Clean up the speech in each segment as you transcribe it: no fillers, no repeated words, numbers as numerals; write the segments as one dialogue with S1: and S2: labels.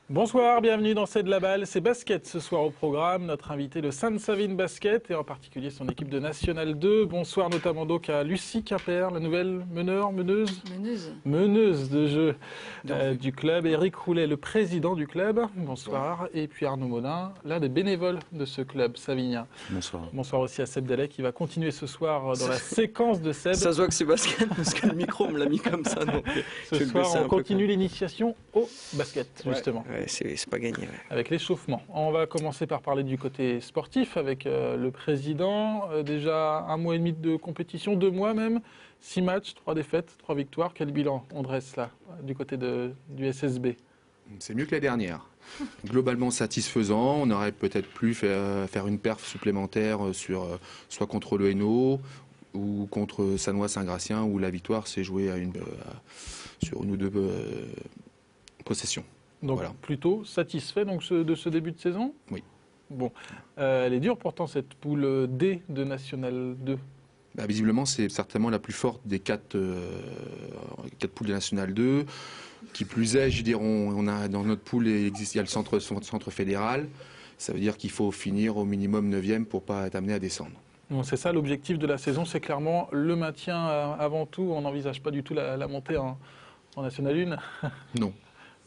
S1: Bonsoir, bienvenue dans C'est de la balle, c'est basket ce soir au programme. Notre invité le Sainte-Savine Basket et en particulier son équipe de National 2. Bonsoir notamment donc à Lucie Quimper, la nouvelle meneuse de jeu du club. Éric Roulet, le président du club. Bonsoir. Et puis Arnaud Monin, l'un des bénévoles de ce club savinien.
S2: Bonsoir.
S1: Bonsoir aussi à Seb Delay qui va continuer ce soir dans la séquence de Seb.
S2: Ça se voit que c'est basket parce que le micro me l'a mis comme ça. Donc
S1: ce soir on continue l'initiation au basket justement.
S2: Ouais, c'est pas gagné. Ouais.
S1: Avec l'échauffement. On va commencer par parler du côté sportif avec le président. Déjà un mois et demi de compétition, 2 mois même. 6 matchs, 3 défaites, 3 victoires. Quel bilan on dresse là, du côté du SSB?
S3: C'est mieux que la dernière. Globalement satisfaisant. On aurait peut-être pu faire une perf supplémentaire soit contre le Hainaut ou contre Sannois-Saint-Gratien où la victoire s'est jouée sur une ou deux possessions.
S1: Donc voilà. Plutôt satisfait donc, de ce début de saison?
S3: Oui.
S1: Bon, elle est dure pourtant cette poule D de National 2.
S3: Visiblement, c'est certainement la plus forte des 4 poules de National 2. Qui plus est, je dirais, on a dans notre poule, il y a le centre fédéral. Ça veut dire qu'il faut finir au minimum 9e pour ne pas être amené à descendre.
S1: C'est ça l'objectif de la saison, c'est clairement le maintien avant tout. On n'envisage pas du tout la montée en National 1.
S3: Non.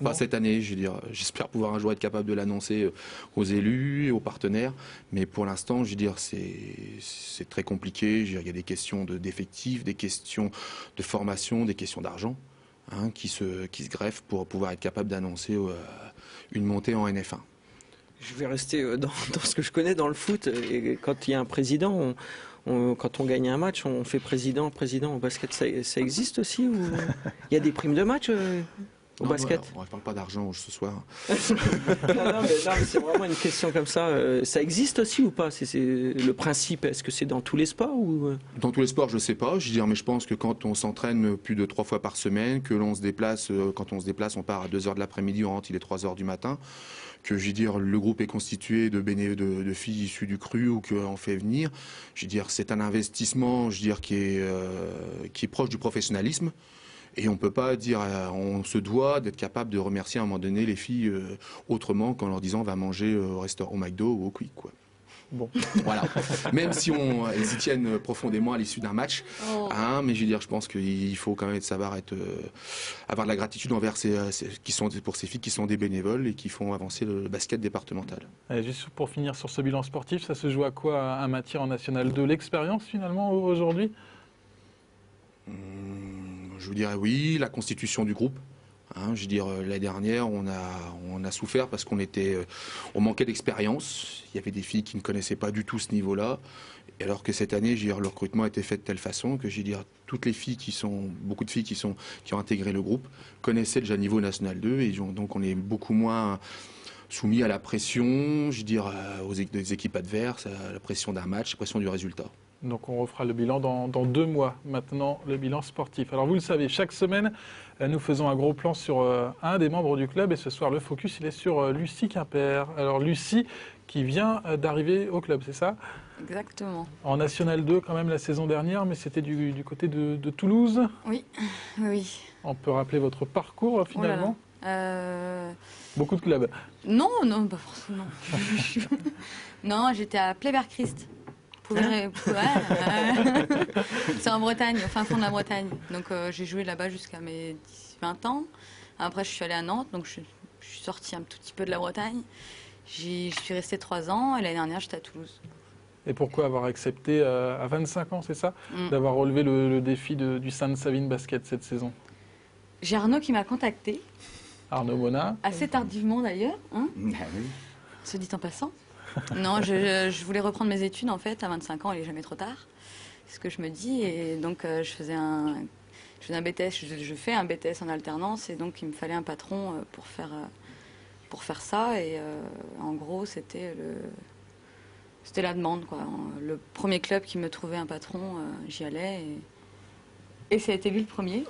S3: Pas cette année, j'espère pouvoir un jour être capable de l'annoncer aux élus et aux partenaires. Mais pour l'instant, c'est très compliqué. Il y a des questions d'effectifs, des questions de formation, des questions d'argent qui se greffent pour pouvoir être capable d'annoncer une montée en NF1.
S2: Je vais rester dans ce que je connais dans le foot. Et quand il y a un président, quand on gagne un match, on fait président au basket. Ça existe aussi ou il y a des primes de match au basket?
S3: On ne parle pas d'argent ce soir.
S2: non, mais c'est vraiment une question comme ça. Ça existe aussi ou pas? C'est le principe. Est-ce que c'est dans tous les sports ou...
S3: Dans tous les sports, je ne sais pas. Mais je pense que quand on s'entraîne plus de 3 fois par semaine, que l'on se déplace, quand on se déplace, on part à 2h de l'après-midi, on rentre, il est 3h du matin, que le groupe est constitué de filles issues du cru ou qu'on fait venir. C'est un investissement, qui est proche du professionnalisme. Et on ne peut pas dire, on se doit d'être capable de remercier à un moment donné les filles autrement qu'en leur disant on va manger au restaurant, au McDo ou au Quick, quoi.
S1: Bon. Voilà.
S3: Même si elles y tiennent profondément à l'issue d'un match, mais je pense qu'il faut quand même savoir avoir de la gratitude envers pour ces filles qui sont des bénévoles et qui font avancer le basket départemental.
S1: Allez, juste pour finir sur ce bilan sportif, ça se joue à quoi un maintien en National 2? L'expérience finalement aujourd'hui?
S3: Je vous dirais oui, la constitution du groupe. L'année dernière, on a souffert parce qu'on manquait d'expérience. Il y avait des filles qui ne connaissaient pas du tout ce niveau-là. Et alors que cette année, le recrutement a été fait de telle façon que toutes les filles beaucoup de filles qui ont intégré le groupe connaissaient déjà le niveau National 2 et donc on est beaucoup moins soumis à la pression, des équipes adverses, à la pression d'un match, la pression du résultat.
S1: Donc on refera le bilan dans 2 mois, maintenant le bilan sportif. Alors vous le savez, chaque semaine, nous faisons un gros plan sur un des membres du club et ce soir le focus il est sur Lucie Quimper. Alors Lucie qui vient d'arriver au club, c'est ça?
S4: Exactement.
S1: En National 2 quand même la saison dernière, mais c'était du côté de Toulouse?
S4: Oui.
S1: On peut rappeler votre parcours finalement? Beaucoup de clubs?
S4: Non, pas forcément. Non, j'étais à Pleyber-Christ. C'est en Bretagne, au fin fond de la Bretagne. Donc j'ai joué là-bas jusqu'à mes 20 ans. Après je suis allée à Nantes, donc je suis sortie un tout petit peu de la Bretagne. Je suis restée 3 ans et l'année dernière j'étais à Toulouse.
S1: Et pourquoi avoir accepté à 25 ans, c'est ça, d'avoir relevé le défi du Sainte-Savine Basket cette saison?
S4: J'ai Arnaud qui m'a contacté.
S1: Arnaud Monin.
S4: Assez tardivement d'ailleurs. Se dit en passant. Non, je voulais reprendre mes études en fait, à 25 ans, il n'est jamais trop tard. C'est ce que je me dis. Et donc je faisais un BTS, je fais un BTS en alternance et donc il me fallait un patron pour faire ça. Et en gros, c'était la demande, quoi. Le premier club qui me trouvait un patron, j'y allais. Et ça a été lui le premier.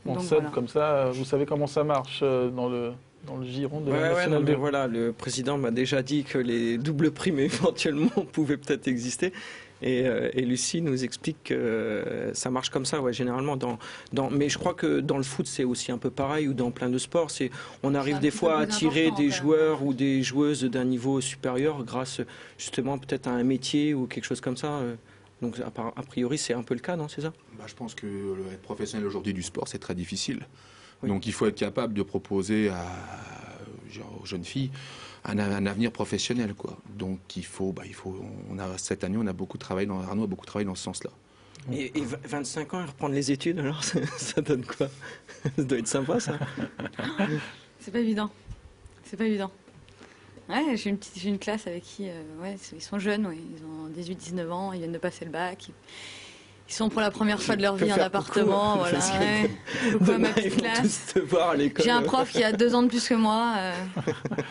S1: On sonne voilà. Comme ça, vous savez comment ça marche dans le giron de la National 2.
S2: Voilà, le président m'a déjà dit que les doubles primes éventuellement pouvaient peut-être exister. Et Lucie nous explique que ça marche comme ça, ouais, généralement. Mais je crois que dans le foot, c'est aussi un peu pareil, ou dans plein de sports. On arrive des fois à attirer des joueurs ou des joueuses d'un niveau supérieur grâce justement peut-être à un métier ou quelque chose comme ça. Donc a priori, c'est un peu le cas, non, c'est ça?
S3: Je pense que être professionnel aujourd'hui du sport, c'est très difficile.
S2: Oui.
S3: Donc il faut être capable de proposer aux jeunes filles un avenir professionnel, quoi. Donc cette année, on a beaucoup travaillé Arnaud a beaucoup travaillé dans ce sens-là.
S2: Et 25 ans et reprendre les études, alors ça donne quoi? Ça doit être sympa, ça.
S4: C'est pas évident. C'est pas évident. Ouais, j'ai une classe avec qui, ils sont jeunes, ouais. Ils ont 18-19 ans, ils viennent de passer le bac. Ils sont pour la première fois de leur vie en appartement, voilà. Ouais. Coucou à ma petite classe. J'ai un prof qui a 2 ans de plus que moi.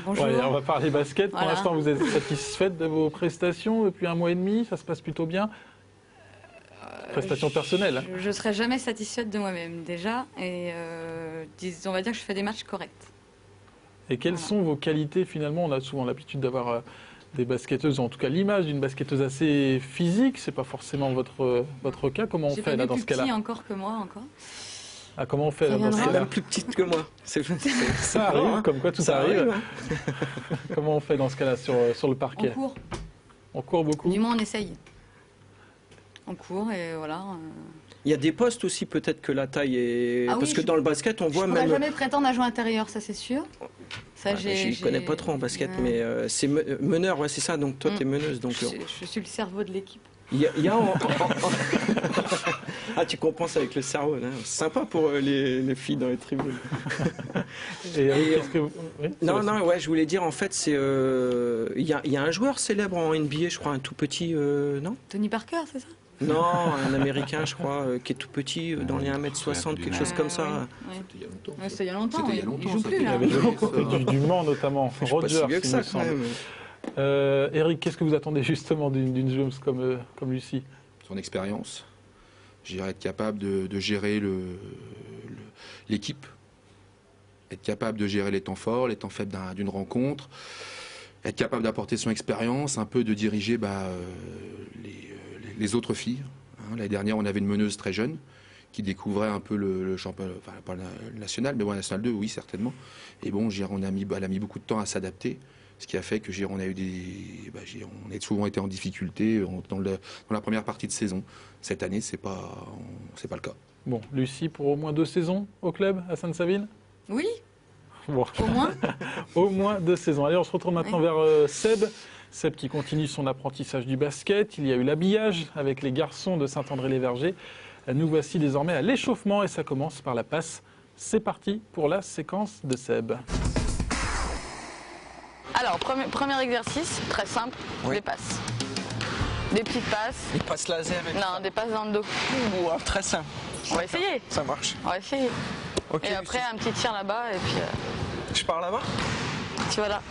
S4: Bonjour.
S1: Ouais, on va parler basket.
S4: Voilà.
S1: Pour l'instant, vous êtes satisfaite de vos prestations depuis 1 mois et demi? Ça se passe plutôt bien? Prestations personnelles.
S4: Je ne serai jamais satisfaite de moi-même, déjà. Et on va dire que je fais des matchs corrects.
S1: Et quelles sont vos qualités finalement? On a souvent l'habitude d'avoir des basketteuses, en tout cas l'image d'une basketteuse assez physique. C'est pas forcément votre cas. Comment on fait là dans ce cas-là?
S4: J'ai pas encore que moi encore.
S1: Ah, comment on fait là dans ce
S2: Elle est
S1: cas-là?
S2: même plus petite que moi.
S1: Ça arrive,
S2: hein.
S1: comme quoi tout
S2: Ça
S1: arrive.
S2: hein.
S1: Comment on fait dans ce cas-là sur le parquet?
S4: On court.
S1: On court beaucoup.
S4: Du moins on essaye. On court et voilà.
S2: Il y a des postes aussi, peut-être que la taille est.
S4: Ah
S2: Parce
S4: oui,
S2: que dans le basket, on
S4: Je
S2: voit
S4: ne pourrais
S2: même.
S4: jamais prétendre à jouer intérieur, ça c'est sûr. Ça,
S2: Je connais pas trop en basket,
S4: Ouais.
S2: mais c'est meneur, ouais, c'est ça. Donc toi, tu es meneuse. Donc,
S4: Je suis le cerveau de l'équipe.
S2: il y a Ah, tu compenses avec le cerveau. Hein. Sympa pour les filles dans les tribunes.
S1: Et qu'est-ce que vous... Oui,
S2: Non, ouais, je voulais dire, en fait, il y a un joueur célèbre en NBA, je crois, un tout petit, non?
S4: Tony Parker, c'est ça?
S2: Non, un Américain, je crois, qui est tout petit, dans les 1m60, quelque chose comme ça.
S4: Ouais.
S3: C'était il y a longtemps.
S4: Ouais, c'était il y a longtemps.
S3: C'était il y a
S4: Il
S3: longtemps,
S4: joue
S3: ça
S4: plus
S3: fait-
S4: là.
S1: Il y avait du Mans notamment.
S2: Je suis pas si
S1: Rogers,
S2: vieux que
S1: il
S2: ça,
S1: me
S2: quand
S1: semble.
S2: même.
S1: Eric, qu'est-ce que vous attendez justement d'une joueuse comme Lucie?
S3: Son expérience, je dirais être capable de gérer l'équipe, être capable de gérer les temps forts, les temps faibles d'une rencontre, être capable d'apporter son expérience, un peu de diriger les autres filles. L'année dernière, on avait une meneuse très jeune qui découvrait un peu le championnat, enfin pas le national, mais bon, le national 2, oui, certainement. Et bon, elle a mis beaucoup de temps à s'adapter, ce qui a fait que on a souvent été en difficulté dans la première partie de saison. Cette année, c'est pas le cas.
S1: Bon, Lucie pour au moins 2 saisons au club à Sainte-Savine?
S4: Oui,
S1: Bon,
S4: au moins.
S1: au moins 2 saisons. Allez, on se retourne maintenant vers Seb. Seb qui continue son apprentissage du basket. Il y a eu l'habillage avec les garçons de Saint-André-les-Vergers. Nous voici désormais à l'échauffement et ça commence par la passe. C'est parti pour la séquence de Seb.
S5: Alors, premier exercice, très simple,
S2: Oui.
S5: des passes. Des petites passes.
S2: Il passe laser et
S5: Non, des passes dans le dos.
S2: très simple.
S5: On va essayer.
S2: Ça marche.
S5: On va essayer.
S2: Ok.
S5: Et après, un petit tir là-bas et puis
S2: je pars là-bas.
S5: tu vas là.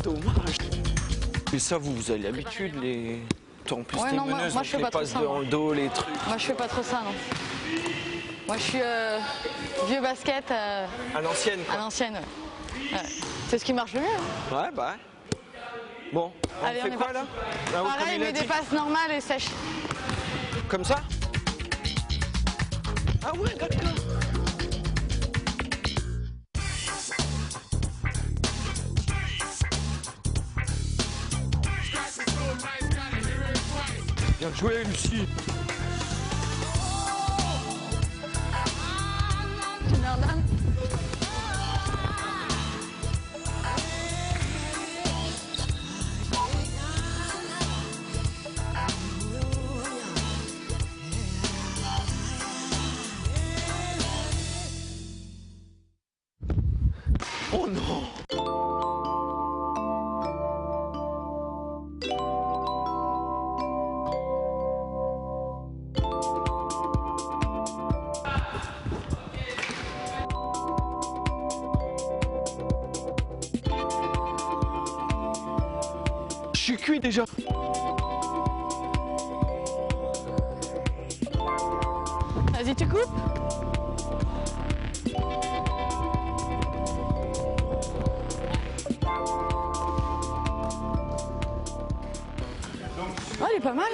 S2: Dommage. Mais ça, vous avez l'habitude, les. Toi, en plus,
S5: Ouais,
S2: t'es
S5: non, moi,
S2: meneuse,
S5: je
S2: donc
S5: fais
S2: les
S5: pas trop
S2: passes
S5: ça,
S2: dans
S5: moi.
S2: le dos, les trucs.
S5: Moi, je fais pas trop ça, non. Moi, je suis vieux basket
S2: À l'ancienne,
S5: à
S2: quoi.
S5: l'ancienne. Ouais. C'est ce qui marche le mieux. Hein.
S2: Ouais, bah. Bon, on
S5: Allez,
S2: fait
S5: on est
S2: quoi
S5: parti.
S2: là Ah, oui, comme
S5: Pareil,
S2: il a
S5: mais des
S2: dit.
S5: passes normales et sèches.
S2: Comme ça? Ah ouais, d'accord. Bien joué, Lucie.
S5: Jordan.
S2: Oh non. suis cuit déjà.
S5: Vas-y, tu coupes. Oh, il est pas mal.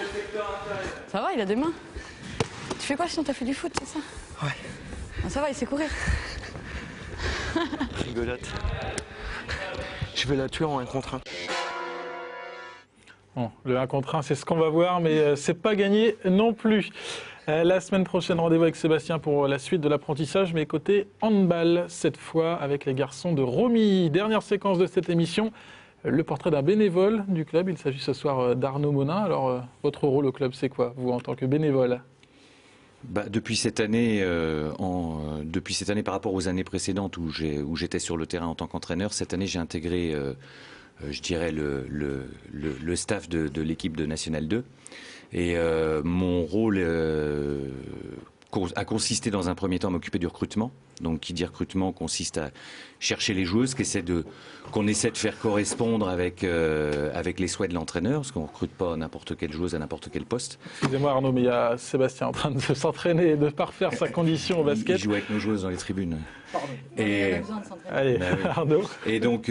S5: Ça va, il a des mains. Tu fais quoi sinon? T'as fait du foot, c'est ça?
S2: Ouais.
S5: Ah, ça va, il sait courir.
S2: Rigolote. Je vais la tuer en 1 contre 1.
S1: Bon, le 1 contre 1, c'est ce qu'on va voir, mais c'est pas gagné non plus. La semaine prochaine, rendez-vous avec Sébastien pour la suite de l'apprentissage, mais côté handball, cette fois avec les garçons de Romilly. Dernière séquence de cette émission, le portrait d'un bénévole du club. Il s'agit ce soir d'Arnaud Monin. Alors, votre rôle au club, c'est quoi, vous, en tant que bénévole?
S6: Depuis cette année, par rapport aux années précédentes où j'étais sur le terrain en tant qu'entraîneur, cette année j'ai intégré, je dirais, le staff de l'équipe de National 2. Et mon rôle a consisté dans un premier temps à m'occuper du recrutement. Donc, qui dit recrutement consiste à chercher les joueuses qu'on essaie de faire correspondre avec les souhaits de l'entraîneur, parce qu'on ne recrute pas n'importe quelle joueuse à n'importe quel poste.
S1: Excusez-moi Arnaud, mais il y a Sébastien en train de s'entraîner et de parfaire sa condition au basket.
S6: Il joue avec nos joueuses dans les tribunes.
S1: Pardon.
S6: Et,
S1: allez,
S6: bah oui.
S1: Arnaud.
S6: Et donc,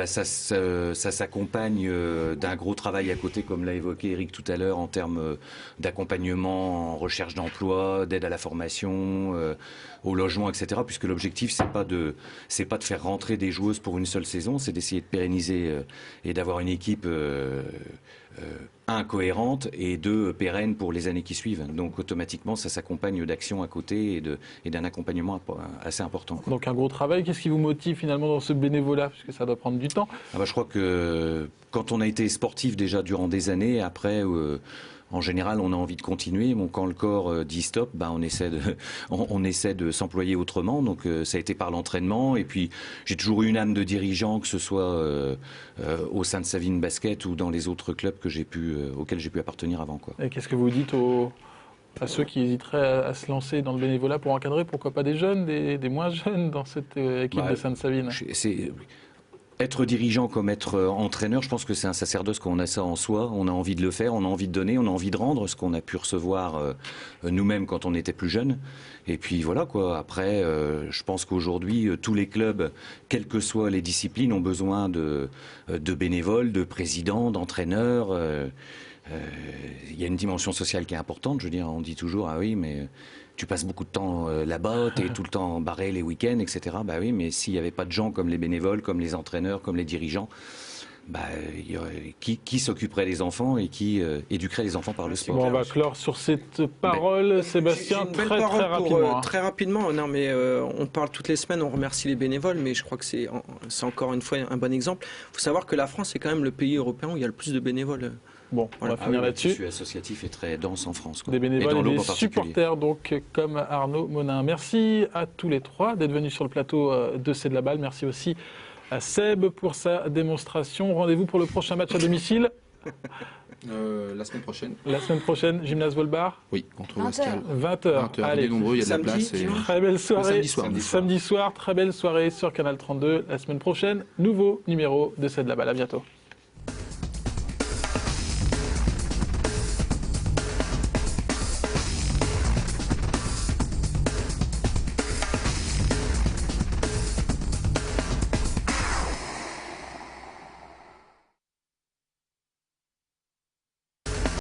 S6: ça s'accompagne d'un gros travail à côté, comme l'a évoqué Eric tout à l'heure, en termes d'accompagnement en recherche d'emploi, d'aide à la formation, au logement, etc. Puisque l'objectif, c'est pas de faire rentrer des joueuses pour une seule saison, c'est d'essayer de pérenniser et d'avoir une équipe cohérente et pérenne pour les années qui suivent. Donc automatiquement, ça s'accompagne d'actions à côté et d'un accompagnement assez important.
S1: Donc un gros travail. Qu'est-ce qui vous motive finalement dans ce bénévolat, puisque ça doit prendre du temps?
S6: Je crois que quand on a été sportif déjà durant des années, après en général, on a envie de continuer. Bon, quand le corps dit stop, on essaie de s'employer autrement. Donc, ça a été par l'entraînement. Et puis, j'ai toujours eu une âme de dirigeant, que ce soit au sein de Savine Basket ou dans les autres clubs auxquels j'ai pu appartenir avant, quoi.
S1: Et qu'est-ce que vous dites à ceux qui hésiteraient à se lancer dans le bénévolat pour encadrer, pourquoi pas des jeunes, des moins jeunes dans cette équipe de Sainte-Savine?
S6: Être dirigeant comme être entraîneur, je pense que c'est un sacerdoce qu'on a ça en soi. On a envie de le faire, on a envie de donner, on a envie de rendre ce qu'on a pu recevoir nous-mêmes quand on était plus jeunes. Et puis voilà quoi. Après, je pense qu'aujourd'hui, tous les clubs, quelles que soient les disciplines, ont besoin de bénévoles, de présidents, d'entraîneurs. Il y a une dimension sociale qui est importante. Je veux dire, on dit toujours, ah oui, mais tu passes beaucoup de temps là-bas, tu es tout le temps barré les week-ends, etc. Bah oui, mais s'il n'y avait pas de gens comme les bénévoles, comme les entraîneurs, comme les dirigeants, qui s'occuperait des enfants et qui éduquerait les enfants par le sport?
S1: Bon, on va clore sur cette parole, Sébastien, très rapidement.
S2: Très rapidement, non mais on parle toutes les semaines, on remercie les bénévoles, mais je crois que c'est encore une fois un bon exemple. Il faut savoir que la France est quand même le pays européen où il y a le plus de bénévoles.
S1: Bon, on va finir là-dessus.
S6: Le tissu associatif est très dense en France, quoi.
S1: Des bénévoles et des supporters, donc, comme Arnaud Monin. Merci à tous les trois d'être venus sur le plateau de C'est de la balle. Merci aussi à Seb pour sa démonstration. Rendez-vous pour le prochain match à domicile.
S3: La semaine prochaine.
S1: La semaine prochaine, Gymnase Volbar.
S3: Oui, contre Wascal.
S1: 20h.
S3: Allez, nombreux, il y a de la place.
S1: Très belle soirée.
S3: Samedi soir.
S1: Très belle soirée sur Canal 32. La semaine prochaine, nouveau numéro de C'est de la balle. À bientôt.